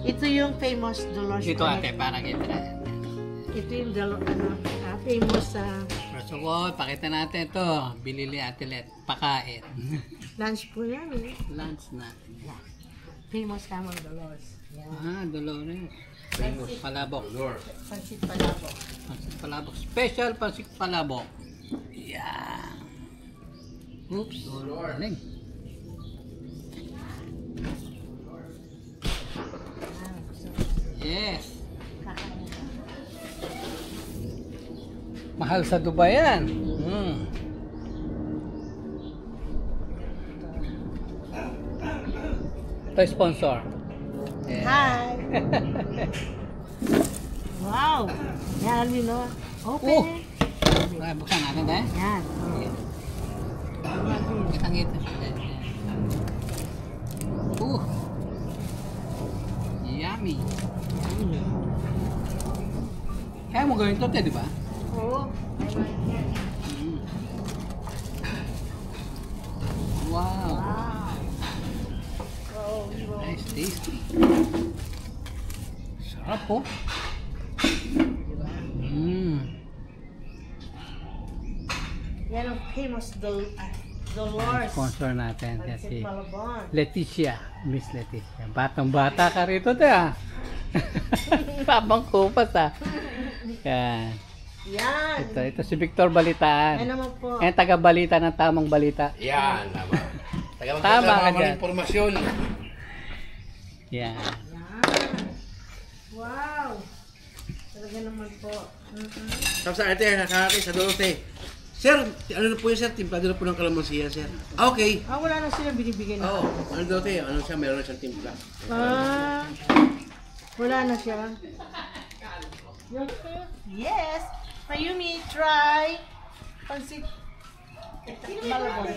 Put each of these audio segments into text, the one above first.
Ito yung famous Dolores. Ito ate, para kita na. Ito yung famous First of all, pakita natin ito. Bilili Ate Let, pakain. lunch po yan eh. Lunch na. Yeah. Famous kamang Dolores. Yeah. Ah, Dolores. Famous palabok. Pansit palabok. Pansit palabok. Special pansit palabok. Yeah. Oops. Galing. Yes. Mahal sa Dubai yan. Ito yung sponsor. Yeah. Hi! Wow! Yan, Alvin, no? Open. Ay, buksan natin tayo. Yan. Kitang-kita siya. Yummy. Kaya mo gawin ito, di ba? Oo. Wow. Wow. Nice, tasty. Sarap po. Yan ang famous Dolores. Sponsor natin Pansit si palabok. Leticia. Miss Leticia. Batang-bata ka rito, ta. Babang kupas, ah. Yan. Yan. Ito si Victor Balitaan. Yan naman po. Yan, taga-balita ng tamang balita. Yan, tama. Tama ka dyan. Impormasyon. Yan. Yan. Wow. Talaga naman po. Tapos sa ate, nakakakit sa Dorote. Sir, ano na po yun, sir? Timplado na po ng kalamansiya, sir. Ah, okay. Wala na sila binibigay na. Oo. Ano Dorote? Ano siya? Meron na siyang timpla. Wala na siya. Yes! Mayumi, try! Pansit. Malabon.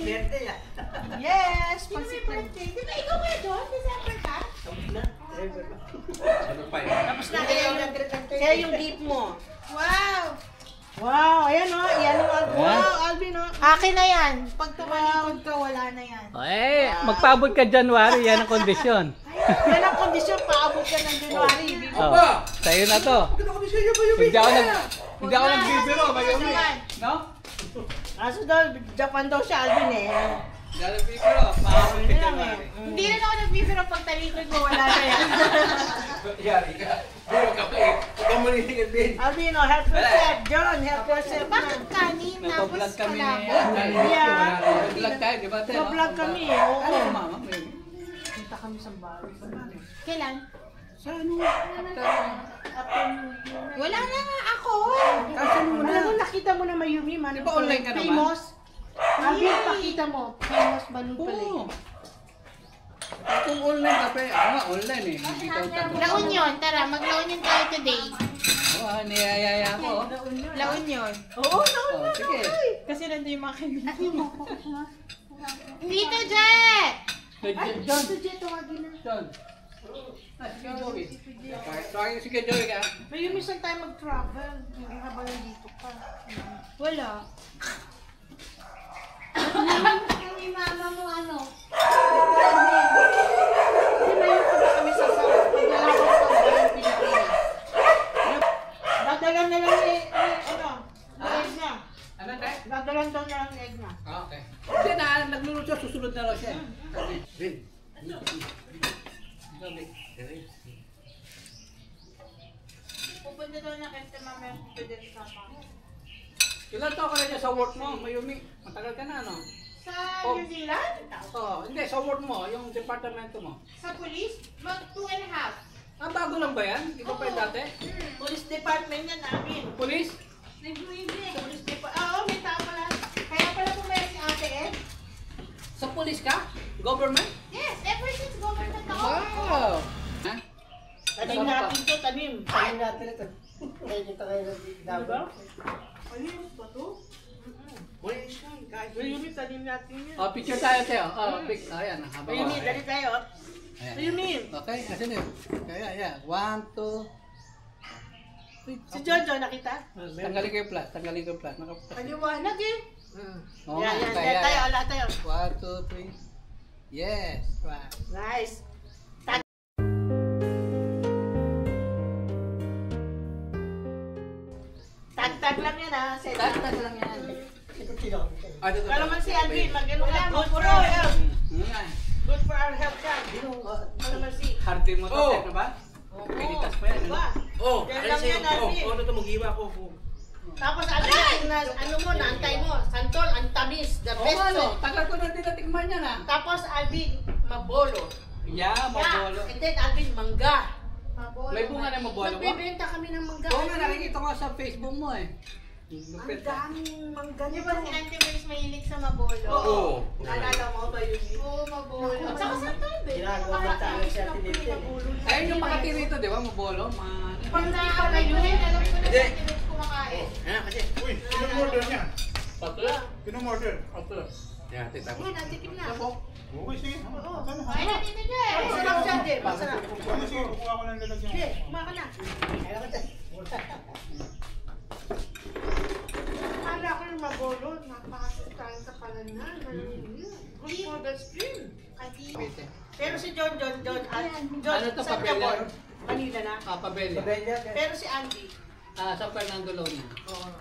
Yes! Pansit. Di ba ikaw nga doon? December ka? Ano pa eh? Tapos na kaya yung beef mo. Wow! Wow! Ayan o. Yan yung wow, Alvin o. Akin na yan. Pag tumalikod ka, wala na yan. Eh, magpaabot ka January, yan ang kondisyon. Yan ang kondisyon. Paabot ka ng January. Oh, sa'yo na to. Hindi ako nagbibiro, Mayumi. Naman. No? Kaso daw, Japan daw siya, Alvin eh. Hindi ako nagbibiro, paabot ka January. Hindi rin ako nagbibiro pag talikod mo, wala na yan. Yari ka. Biro ka pa eh. Huwag kang manitigil din. Alvin o, help yourself. John, help yourself na. Bakit kanin? Tapos Nagpa-vlog kami ni palabok? Yeah. Nag-vlog tayo, di ba? Nag-vlog kami eh. Oo. Ano yung mama, Mayumi? Punta kami sa bahay. Kailan? Sa ano? Wala na nga ako. Kasi muna. Alam mo, nakita mo na Mayumi, man. Di ba online ka naman? Famous. Alvin, pakita mo. Famous balloon pala Oo. eh. Kung online ka pa, ako nga online eh. Hindi ka La Union, tara, mag-La Union tayo today. Oo, niyayaya ko. La Union. Oo, Oh, sige. Kasi nandun yung mga kaibigan mo. Dito, Jet! John. Ito, Jet, tawagin na. John. Sige, Joey. Tawagin sige, Joey ka. Mayumi, saan tayo mag-travel? Habang nandito pa. Wala. Yung mama mo ano? Hindi, Mayumi pa ba kami sa South? Pagdala ko sa Bayan, Pilipinas. Dadalan na lang eh, ano? Egg na. Ano tayo? Dadalan daw na ang egg na. Okay. Hindi na, nagluluto, susunod na lang siya. Bin. Pupunta daw na kasi mamaya dito din sa mama. Ilan taon ka na dyan sa work mo, Mayumi? Matagal ka na, ano? Sa New Zealand? Oo, hindi, sa work mo, yung departamento mo. Sa police? Mag 2.5. Ah, bago lang ba yan? Di ba pa yung dati? Police department na namin. Police? Nag-uibig. Police department. Oo, may tao pala. Kaya pala pumayag si ate eh. Sa police ka? Government? Yes, ever since government ako. Wow! Ha? Tanim natin to, tanim. Tanim natin ito. Kaya kita kayo diba? Ayun, pa to? Wala yung siya. Kahit Mayumi, tanim natin yan. Oh, picture tayo, Teo. Oh, pic. Ayan, habang. Mayumi, dali tayo. Ayan. Mayumi. Okay, asan yun? Kaya, yeah. 1, 2. Si Jojo, nakita? Tanggalin ko yung plus, tanggalin ko yung plus. Paliwanag eh. Oo Yan, nga, yan. kaya, Yan tayo, yeah. ala tayo. 1, 2, 3. Yes, right. Nice. Tag-tag lang yan ha. Tag-tag lang yan. Kalamansi, Alvin, mag-ano ka. Good for our health. Good for our health yan. Kalamansi. Hardin mo to, Oh. ano ba? Pinitas pa yan. Diba? Oh, Yan ano lang sa'yo? yan, Alvin. Oh, ano to, mag-iwa ko. Tapos ano mo, naantay mo. Santol, ang tamis. The Oo best. nga, no. Tagal ko na din natikman yan, ha? Tapos Alvin, mabolo. Yeah, mabolo. And then Alvin, mangga. May bunga na mabolo mo? Nagbebenta kami ng mangga. Oo nga, nakikita ko sa Facebook mo, eh. Ang daming mangga Di nito. ba si Auntie Maris mahilig sa mabolo? Oo. Naalala mo ba yun? Oo, mabolo. Saka sa tabi. Ginagawa mo tayo sa tinitid. Ayun yung Makati rito, di ba? Mabolo. Pag naabay yun, alam ko na Hindi. si Auntie Maris kumakain. Ayan, kasi. Uy, pinumorder niya. Patlo. Pinumorder. Yan, tapos. Uy, natikim na. Okay, sige. Oo. Ano? Kain na dito, Jay. Masarap siya, Jay. Masarap. Ano, sige, kukuha ko ng lalagyan. Jay, kumaka na. Kaya ka dyan. Akala ko yung mabolo. Napakasustansya sa palanan. Good for the skin. Pero si John, Ano to, San Pabella? Jabon, Manila na. Pabella. Pero si Andy, Sa Fernando Lona. Oh,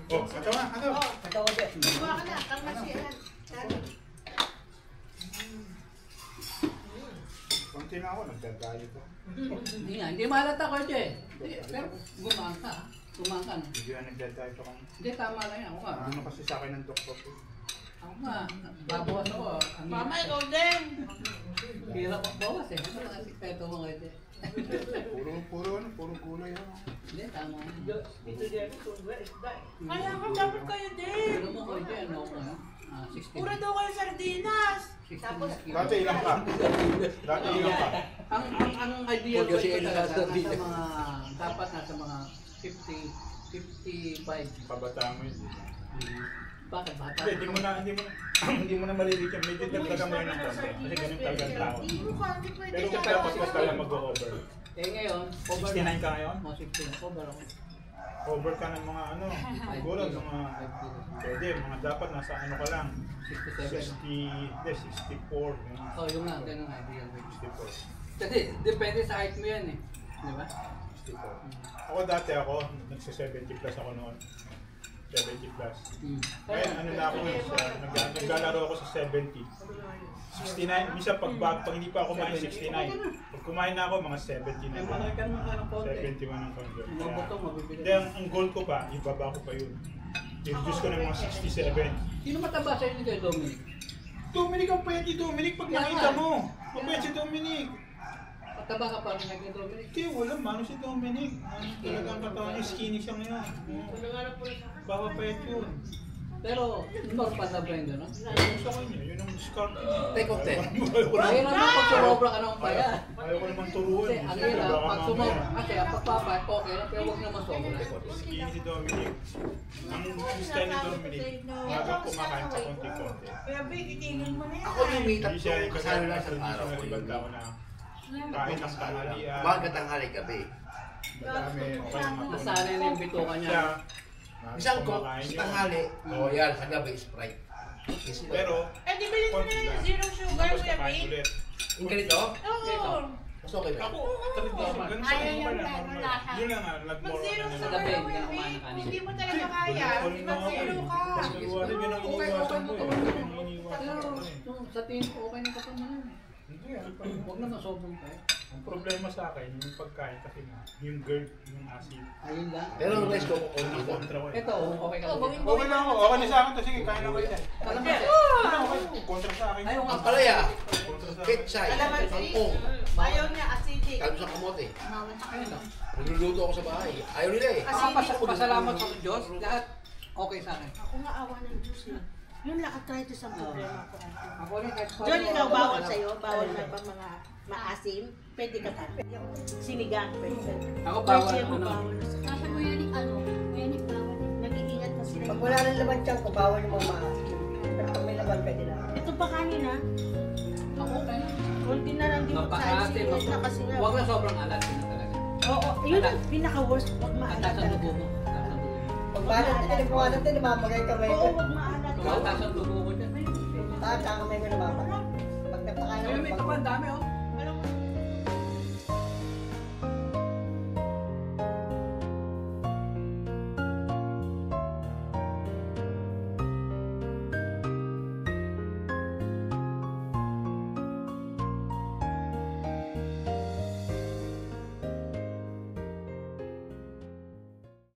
ito na, ito. kuha ka na. Tama si Andy. Konti na ako, nagdadayo ko. Hindi nga, hindi mahalata ko dyan. Pero gumaan ka, ha? Gumaan ka, no? Hindi na nagdadayo ko. Hindi, tama lang yan. Ako nga. Ano kasi sa akin ng doktor ko. Ako nga. Babawas ako. Mama, ikaw din. Hirap ang bawas, eh. Ano ang sikreto mo ngayon, eh? Puro gulay yan. Hindi, tama yan. Ito din, isda. Kaya ka dapat kayo din. Pero mo ko dyan, ano ko, 60. Pura daw kayo sardinas. 60 Tapos, kilos. Dati ilang ka? Dati ilang ka? Ang ideal Huwag kasi weight ko talaga, nasa nasa mga, dapat nasa mga 55. Pabataan mo yun. Bakit bata? Hindi mo na maliliit yan. Medyo dagdagan mo yan ng konti. Kasi ganun talaga ang tao. Hindi pwede Pero siya. kung dapat ka talaga mag-over. Eh ngayon, over 69 ka ngayon? Mga 60 over ako. Over ka ng mga ano, siguro mga, pwede, mga dapat nasa ano ka lang, 67. 64, ganun. Oh, yung nga, ganun ang ideal weight. 64. Kasi depende sa height mo yan, eh. Di ba? 64. Ako dati nagsa-70 plus ako noon. 70 plus. Ngayon, ano na ako, naglalaro ako sa 70. 69, minsan pag hindi pa ako kumain 69. Pag kumain na ako, mga 70 na. Ay, manay ka naman ng konti. 71 ang convert. Mga butong mabibili. Hindi, ang goal ko pa, ibaba ko pa yun. I-reduce ko ng mga 67. Sino mataba sa'yo ni Kuya Dominic? Dominic ang pwede, Dominic, pag nakita mo. Mapwede si Dominic. Mataba ka pa rin kay Dominic? Hindi, walang mano si Dominic. Ano talaga ang katawan niya, skinny siya ngayon. Baka pwede yun. Pero, normal na ba yun, no? Gusto ko niya, yun ang discount niya. Take off 10. Ayun naman, pag sumobra ka naman pala. Ayaw ko naman turuan. Kasi, ang hirap, pag sumobra, kasi ang pagpapat, okay lang, pero huwag naman sobra. Skinny si Dominic. Ang style ni Dominic, magang kumakain sa konti-konti. Kaya Vic, itigil mo na yan. Ako lumitat Hindi ko, siya yung kasano lang kasi sa hindi araw siya ko nalibad ako na kain ng tanghalian. Umaga, tanghali, gabi. Madami, okay naman. Nasanay na yung bituka Siya, niya. Isang ko, kumakain sa yun. tanghali, o yan, sa gabi, Sprite. Pero, Eh, di bilhin mo na yung zero sugar, tapos Kuya kakain Vic. ulit. Yung ganito, Oo. mas okay ba? Ako, tradisyon, ganun sa Ayaw normal yung na ano normal. lahat. Yun lang nga, nag-more Mag-zero on Sa sugar, gabi, Kuya hindi ka Vic. kumain ng kanin. Hindi mo talaga kaya. Mag-zero ka. Yun ang iniiwasan ko eh. Yun ang iniiwasan Pero, ko eh. sa tingin ko, okay na ka pa naman. Hindi, ano pa. Huwag naman sobrang tayo. Ang problema sa akin, yung pagkain kasi nga, yung GERD, yung acid. Ayun lang. Pero ang rest ko, Ang kontra ko eh. Ito, okay ka Oh, din. Okay na ako, okay na sa akin to. Sige, kain na kayo. Kalamansi. Okay, kontra sa akin. Ayaw nga. ang palaya, Kontra sa akin. petsay, Kalamansi. kangkong, Ayaw niya, acidic. kalbo sa kamote. Ayun lang. Nagluluto ako sa bahay. Ayaw nila eh. Pasalamat sa Diyos, lahat okay sa akin. Ako nga awa ng Diyos na. Yun lang, arthritis ang problema ko. Ako rin kahit John, ikaw bawal sa'yo? Bawal na pang mga maasim? Pwede ka pa. Sinigang, pwede. Ako bawal Pwede ako mo na. bawal. Nasa mo yan, yan yung bawal. Nag-iingat na sila. Pag wala nang laman tiyan ko, bawal yung mga pero pag may laman, pwede na. Ito pa kanina, Ako okay lang. konti na lang din mo Mapakate, na kasi nga. Huwag na sobrang alat na talaga. Oo, yun ang pinaka-worst. Huwag Ang maalat taas ang dugo talaga. mo. Ang taas ang dugo mo. Pag balat na tinipuha natin, namamagay kamay Oo, ko. huwag maalat. Ang taas ang dugo mo dyan. Taas ang kamay ko namamagay. Pag napakain Ayun, may ako, taba, ang dami oh.